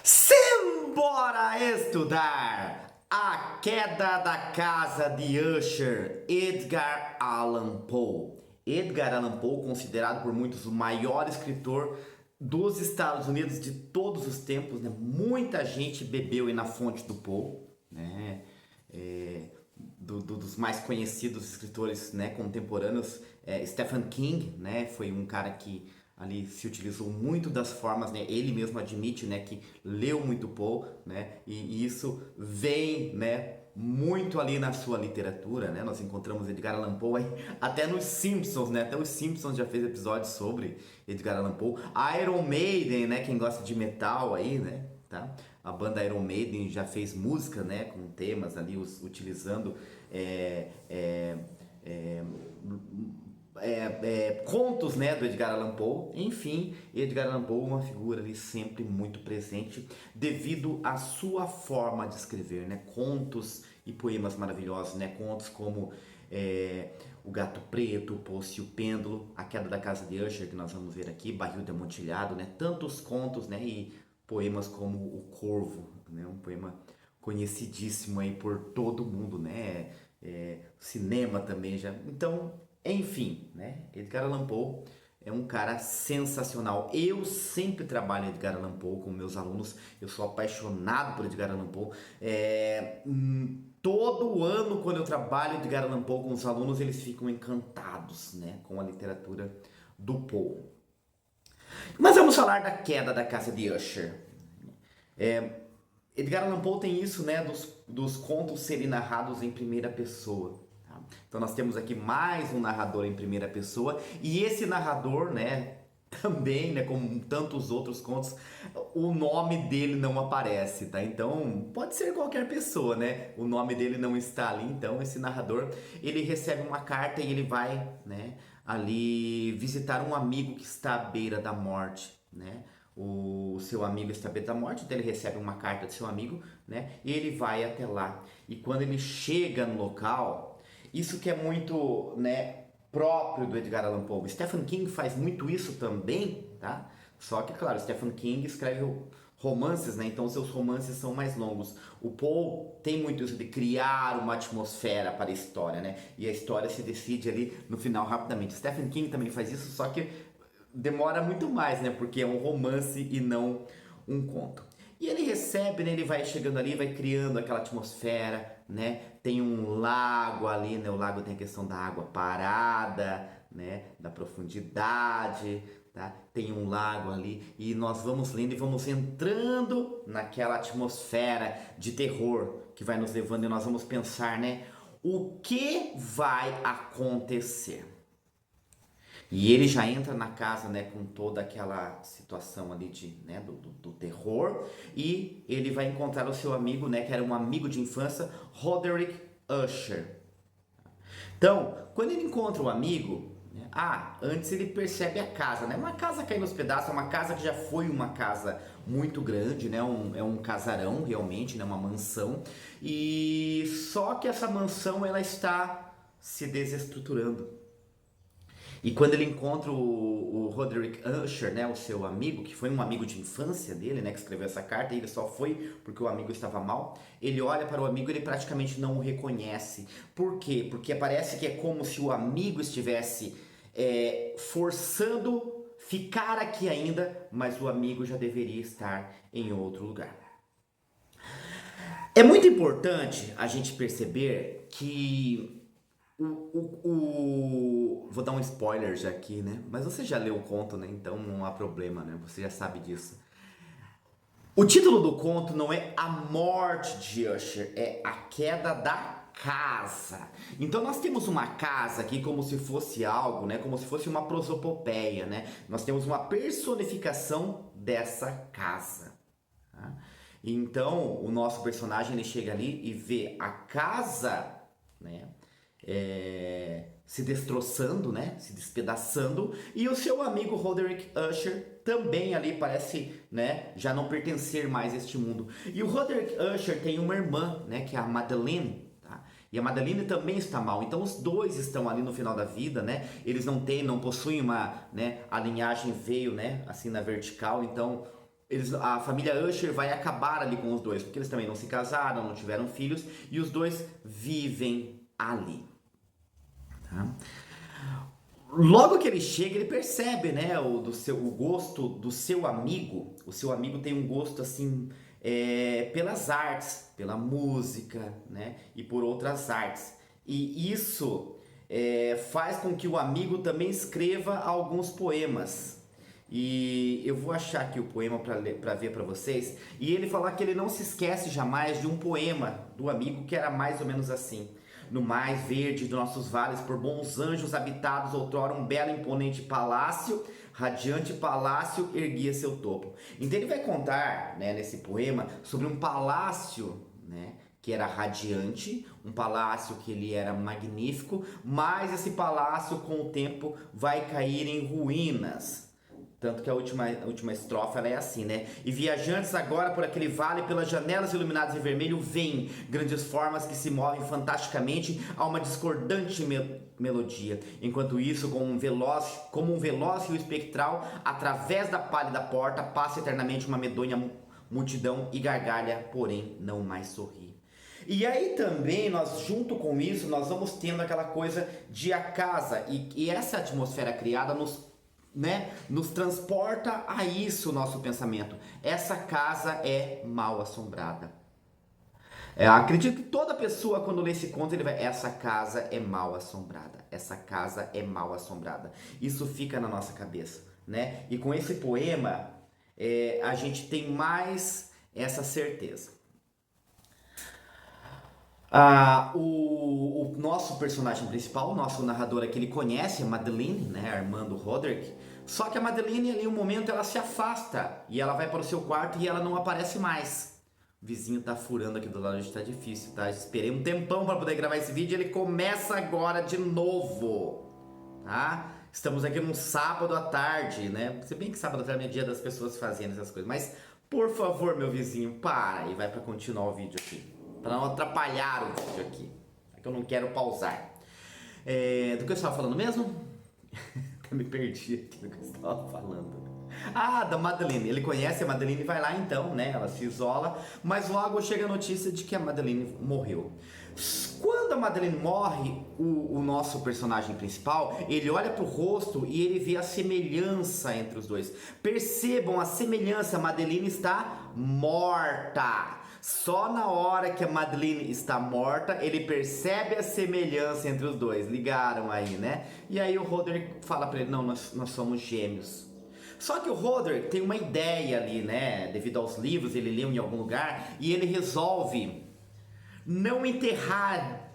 Simbora estudar! A Queda da Casa de Usher, Edgar Allan Poe. Edgar Allan Poe, considerado por muitos o maior escritor dos Estados Unidos de todos os tempos, né? Muita gente bebeu aí na fonte do Poe, né? Dos mais conhecidos escritores, né, contemporâneos, Stephen King, né, foi um cara que ali se utilizou muito das formas, né, ele mesmo admite, né, que leu muito Poe, né, e isso vem, né, muito ali na sua literatura, né, nós encontramos Edgar Allan Poe aí, até nos Simpsons, né, até os Simpsons já fez episódios sobre Edgar Allan Poe, Iron Maiden, né, quem gosta de metal aí, né, tá? A banda Iron Maiden já fez música, né, com temas ali, utilizando é, é, é, contos, né, do Edgar Allan Poe. Enfim, Edgar Allan Poe é uma figura ali sempre muito presente devido à sua forma de escrever, né, contos e poemas maravilhosos, né, contos como O Gato Preto, O Poço e o Pêndulo, A Queda da Casa de Usher, que nós vamos ver aqui, Barril de Amontilhado, né, tantos contos, né, e poemas como O Corvo, né, um poema conhecidíssimo aí por todo mundo, né, cinema também já. Então, enfim, né, Edgar Allan Poe é um cara sensacional. Eu sempre trabalho em Edgar Allan Poe com meus alunos. Eu sou apaixonado por Edgar Allan Poe. Todo ano, quando eu trabalho Edgar Allan Poe com os alunos, eles ficam encantados, né, com a literatura do Poe. Mas vamos falar da Queda da Casa de Usher. Edgar Allan Poe tem isso, né, dos contos serem narrados em primeira pessoa. Tá? Então nós temos aqui mais um narrador em primeira pessoa, e esse narrador, né, também, né, como tantos outros contos, o nome dele não aparece, tá? Então pode ser qualquer pessoa, né? O nome dele não está ali. Então esse narrador, ele recebe uma carta e ele vai, né, ali visitar um amigo que está à beira da morte, né? O seu amigo está à beira da morte, então ele recebe uma carta do seu amigo, né? E ele vai até lá. E quando ele chega no local, isso que é muito, né, próprio do Edgar Allan Poe. Stephen King faz muito isso também, tá? Só que, claro, Stephen King escreve romances, né? Então seus romances são mais longos. O Poe tem muito isso de criar uma atmosfera para a história, né? E a história se decide ali no final rapidamente. Stephen King também faz isso, só que demora muito mais, né? Porque é um romance e não um conto. E ele recebe, né? Ele vai chegando ali, vai criando aquela atmosfera, né? Tem um lago ali, né? O lago tem a questão da água parada, né? Da profundidade, tá? Tem um lago ali e nós vamos lendo e vamos entrando naquela atmosfera de terror que vai nos levando e nós vamos pensar, né? O que vai acontecer? E ele já entra na casa, né, com toda aquela situação ali né, do terror, e ele vai encontrar o seu amigo, né, que era um amigo de infância, Roderick Usher. Então, quando ele encontra o amigo, né, antes ele percebe a casa, né, uma casa caindo aos pedaços, uma casa que já foi uma casa muito grande, né, é um casarão realmente, né, uma mansão, e só que essa mansão ela está se desestruturando. E quando ele encontra o Roderick Usher, né, o seu amigo, que foi um amigo de infância dele, né, que escreveu essa carta, e ele só foi porque o amigo estava mal, ele olha para o amigo e ele praticamente não o reconhece. Por quê? Porque parece que é como se o amigo estivesse forçando ficar aqui ainda, mas o amigo já deveria estar em outro lugar. É muito importante a gente perceber que vou dar um spoiler já aqui, né? Mas você já leu o conto, né? Então não há problema, né? Você já sabe disso. O título do conto não é A Morte de Usher, é A Queda da Casa. Então nós temos uma casa aqui como se fosse algo, né? Como se fosse uma prosopopeia, né? Nós temos uma personificação dessa casa. Tá? Então o nosso personagem ele chega ali e vê a casa, né? Se destroçando, né? Se despedaçando, e o seu amigo Roderick Usher também ali parece, né, já não pertencer mais a este mundo. E o Roderick Usher tem uma irmã, né, que é a Madeleine, tá? E a Madeleine também está mal. Então os dois estão ali no final da vida, né? Eles não possuem uma, né, a linhagem veio, né, assim na vertical, então a família Usher vai acabar ali com os dois, porque eles também não se casaram, não tiveram filhos, e os dois vivem ali. Tá? Logo que ele chega, ele percebe, né, o gosto do seu amigo. O seu amigo tem um gosto assim pelas artes, pela música, né, e por outras artes. E isso faz com que o amigo também escreva alguns poemas. E eu vou achar aqui o poema para ver para vocês. E ele fala que ele não se esquece jamais de um poema do amigo que era mais ou menos assim: no mais verde dos nossos vales, por bons anjos habitados, outrora um belo imponente palácio, radiante palácio, erguia seu topo. Então ele vai contar, né, nesse poema, sobre um palácio, né, que era radiante, um palácio que ele era magnífico, mas esse palácio com o tempo vai cair em ruínas. Tanto que a última estrofe ela é assim, né? E viajantes agora por aquele vale, pelas janelas iluminadas em vermelho, veem grandes formas que se movem fantasticamente a uma discordante melodia. Enquanto isso, como um veloz rio espectral, através da pálida porta, passa eternamente uma medonha multidão e gargalha, porém não mais sorri. E aí também, nós junto com isso, nós vamos tendo aquela coisa de a casa, e essa atmosfera criada nos transporta a isso, o nosso pensamento. Essa casa é mal assombrada. Acredito que toda pessoa, quando lê esse conto, ele vai: essa casa é mal assombrada. Essa casa é mal assombrada. Isso fica na nossa cabeça, né? E com esse poema, a gente tem mais essa certeza. O nosso personagem principal, o nosso narrador aqui, ele conhece a Madeleine, né, Armando Roderick. Só que a Madeleine, ali, um momento, ela se afasta e ela vai para o seu quarto e ela não aparece mais. O vizinho tá furando aqui do lado, está difícil, tá? Esperei um tempão para poder gravar esse vídeo e ele começa agora de novo, tá? Estamos aqui num sábado à tarde, né? Se bem que sábado à tarde é dia das pessoas fazendo essas coisas, mas por favor, meu vizinho, para e vai para continuar o vídeo aqui, para não atrapalhar o vídeo aqui, é que eu não quero pausar. Do que eu estava falando mesmo? Me perdi aqui do que eu estava falando. Da Madeleine. Ele conhece a Madeleine e vai lá então, né? Ela se isola, mas logo chega a notícia de que a Madeleine morreu. Quando a Madeleine morre, o nosso personagem principal, ele olha pro rosto e ele vê a semelhança entre os dois. Percebam a semelhança, a Madeleine está morta. Só na hora que a Madeleine está morta, ele percebe a semelhança entre os dois. Ligaram aí, né? E aí o Roderick fala pra ele: não, nós somos gêmeos. Só que o Roderick tem uma ideia ali, né? Devido aos livros, ele leu em algum lugar, e ele resolve não enterrar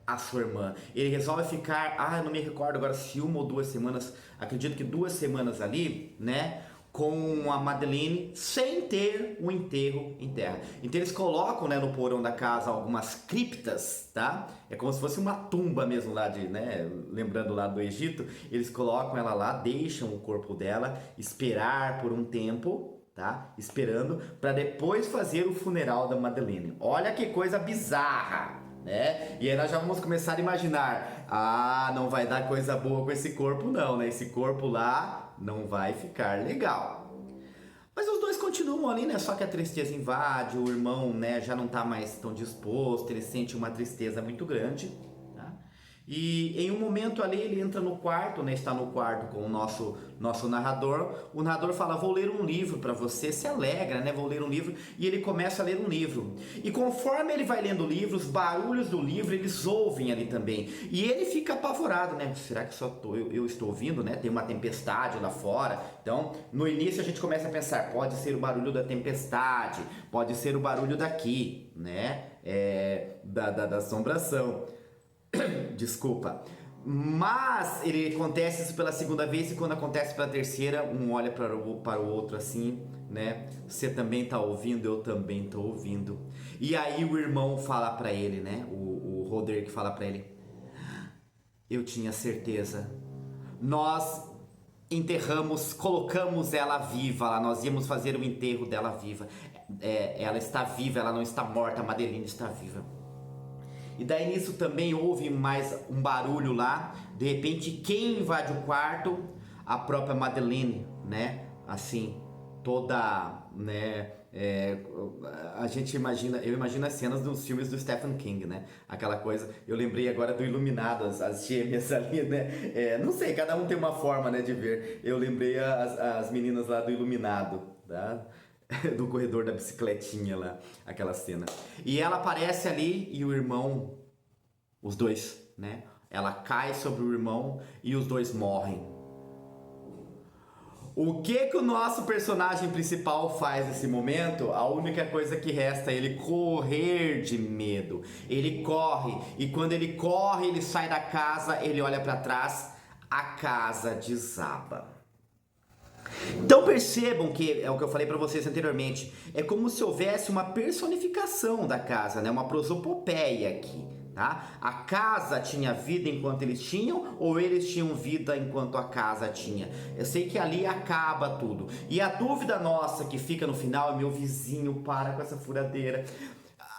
a sua irmã. Ele resolve ficar, eu não me recordo agora se 1 ou 2 semanas, acredito que 2 semanas ali, né, com a Madeleine, sem ter um enterro em terra. Então eles colocam, né, no porão da casa algumas criptas, tá? É como se fosse uma tumba mesmo lá né, lembrando lá do Egito. Eles colocam ela lá, deixam o corpo dela esperar por um tempo, tá? Esperando para depois fazer o funeral da Madeleine. Olha que coisa bizarra, né? E aí nós já vamos começar a imaginar: não vai dar coisa boa com esse corpo não, né? Esse corpo lá não vai ficar legal. Mas os dois continuam ali, né? Só que a tristeza invade, o irmão, né, já não tá mais tão disposto, ele sente uma tristeza muito grande, tá? E em um momento ali ele entra no quarto, né? Está no quarto com o nosso narrador. O narrador fala: vou ler um livro para você. Se alegra, né? Vou ler um livro. E ele começa a ler um livro. E conforme ele vai lendo o livro, os barulhos do livro eles ouvem ali também. E ele fica apavorado, né? Será que só eu estou ouvindo, né? Tem uma tempestade lá fora. Então, no início a gente começa a pensar: pode ser o barulho da tempestade, pode ser o barulho daqui, né? Da assombração. Desculpa. Mas ele acontece isso pela segunda vez, e quando acontece pela terceira, um olha para o outro assim, né? Você também tá ouvindo? Eu também tô ouvindo. E aí o irmão fala para ele, né? O Roderick fala para ele: eu tinha certeza. Nós colocamos ela viva lá, nós íamos fazer o enterro dela viva. Ela está viva, ela não está morta, a Madeleine está viva. E daí nisso também houve mais um barulho lá. De repente, quem invade o quarto? A própria Madeleine, né? Assim, toda, né, a gente imagina, eu imagino as cenas dos filmes do Stephen King, né? Aquela coisa, eu lembrei agora do Iluminado, as gêmeas ali, né? Não sei, cada um tem uma forma, né, de ver. Eu lembrei as meninas lá do Iluminado, tá? Do corredor da bicicletinha lá, aquela cena. E ela aparece ali e o irmão, os dois, né? Ela cai sobre o irmão e os dois morrem. O que o nosso personagem principal faz nesse momento? A única coisa que resta é ele correr de medo. Ele corre e quando ele corre, ele sai da casa, ele olha para trás, a casa desaba. Então percebam que é o que eu falei para vocês anteriormente, é como se houvesse uma personificação da casa, né? Uma prosopopeia aqui. Tá? A casa tinha vida enquanto eles tinham ou eles tinham vida enquanto a casa tinha? Eu sei que ali acaba tudo. E a dúvida nossa que fica no final é: meu vizinho, para com essa furadeira.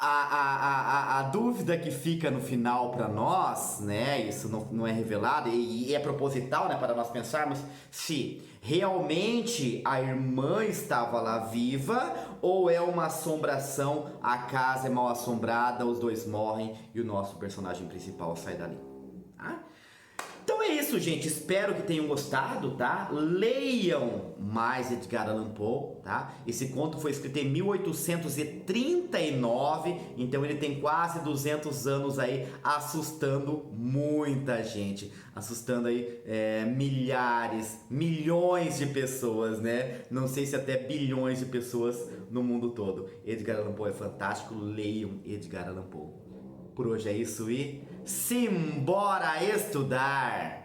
A dúvida que fica no final para nós, né, isso não é revelado e é proposital, né, para nós pensarmos se realmente a irmã estava lá viva ou é uma assombração, a casa é mal assombrada, os dois morrem e o nosso personagem principal sai dali. Tá? Então é isso, gente. Espero que tenham gostado, tá? Leiam mais Edgar Allan Poe, tá? Esse conto foi escrito em 1839, então ele tem quase 200 anos aí, assustando muita gente, assustando aí milhares, milhões de pessoas, né? Não sei se até bilhões de pessoas no mundo todo. Edgar Allan Poe é fantástico, leiam Edgar Allan Poe. Por hoje é isso e simbora estudar!